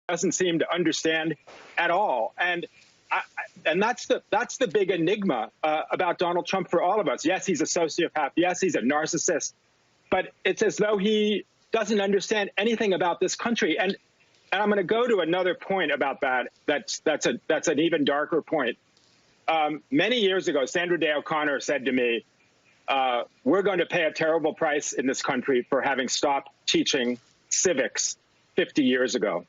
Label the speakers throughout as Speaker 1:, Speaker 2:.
Speaker 1: doesn't seem to understand at all. And that's the big enigma about Donald Trump for all of us. Yes, he's a sociopath. Yes, he's a narcissist. But it's as though he doesn't understand anything about this country. And I'm going to go to another point about that. That's an even darker point. Many years ago, Sandra Day O'Connor said to me, we're going to pay a terrible price in this country for having stopped teaching civics 50 years ago.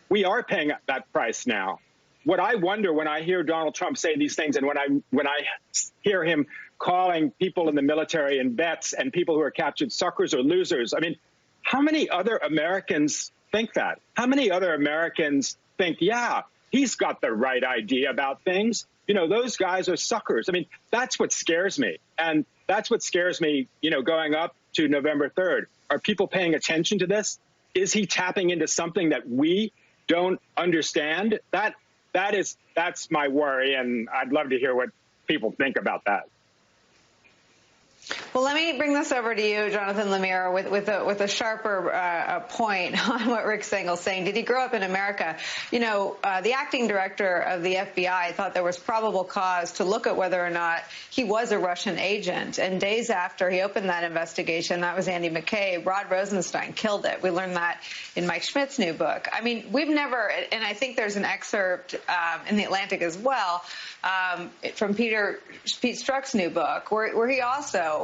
Speaker 1: We are paying that price now. What I wonder when I hear Donald Trump say these things, and when I hear him calling people in the military and vets and people who are captured suckers or losers, I mean, how many other Americans think that? How many other Americans think, yeah, he's got the right idea about things? You know, those guys are suckers. I mean, that's what scares me. And that's what scares me, you know, going up to November 3rd. Are people paying attention to this? Is he tapping into something that we don't understand? That's my worry, and I'd love to hear what people think about that.
Speaker 2: Well, let me bring this over to you, Jonathan Lemire, with a sharper point on what Rick Sengel's saying. Did he grow up in America? You know, the acting director of the FBI thought there was probable cause to look at whether or not he was a Russian agent. And days after he opened that investigation, that was Andy McCabe, Rod Rosenstein killed it. We learned that in Mike Schmidt's new book. I mean, we've never, and I think there's an excerpt in The Atlantic as well, from Pete Strzok's new book, where he also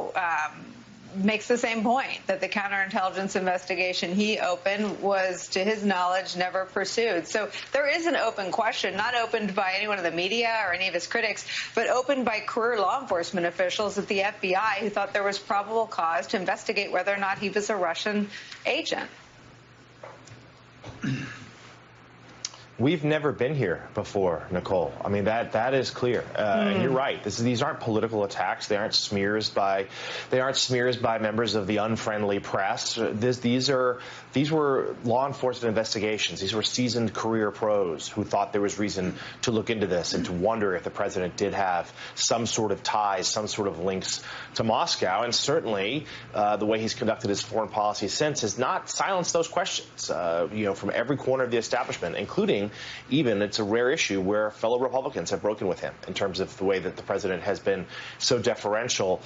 Speaker 2: makes the same point, that the counterintelligence investigation he opened was, to his knowledge, never pursued. So there is an open question, not opened by anyone in the media or any of his critics, but opened by career law enforcement officials at the FBI who thought there was probable cause to investigate whether or not he was a Russian agent.
Speaker 3: We've never been here before, Nicolle. I mean, that is clear. And you're right. These aren't political attacks. They aren't smears by members of the unfriendly press. These were law enforcement investigations. These were seasoned career pros who thought there was reason to look into this and to wonder if the president did have some sort of ties, some sort of links to Moscow. And certainly, the way he's conducted his foreign policy since has not silenced those questions. You know, from every corner of the establishment, including even, it's a rare issue where fellow Republicans have broken with him in terms of the way that the president has been so deferential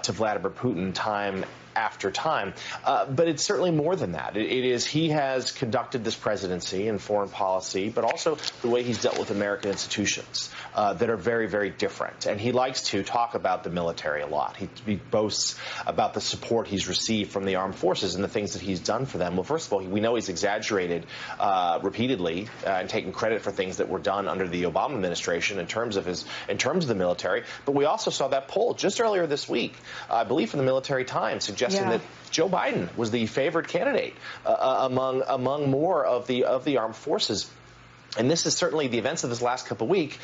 Speaker 3: to Vladimir Putin time after time. But it's certainly more than that. It is he has conducted this presidency and foreign policy, but also the way he's dealt with American institutions that are very, very different. And he likes to talk about the military a lot. He boasts about the support he's received from the armed forces and the things that he's done for them. Well, first of all, we know he's exaggerated repeatedly and taken credit for things that were done under the Obama administration in terms of the military. But we also saw that poll just earlier this week, I believe from the Military Times, suggesting that Joe Biden was the favored candidate among more of the armed forces. And this is certainly the events of this last couple of weeks,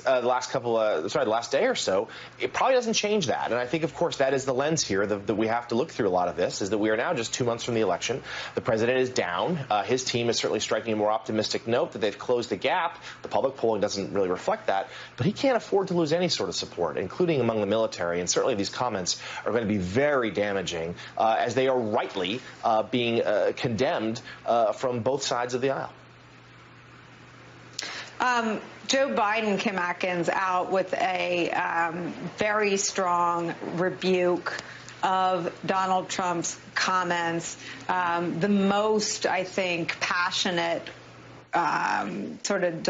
Speaker 3: last day or so. It probably doesn't change that. And I think, of course, that is the lens here that we have to look through a lot of this, is that we are now just 2 months from the election. The president is down. His team is certainly striking a more optimistic note that they've closed the gap. The public polling doesn't really reflect that. But he can't afford to lose any sort of support, including among the military. And certainly these comments are going to be very damaging, as they are rightly being condemned from both sides of the aisle.
Speaker 2: Joe Biden, Kim Atkins, out with a very strong rebuke of Donald Trump's comments, the most, I think, passionate sort of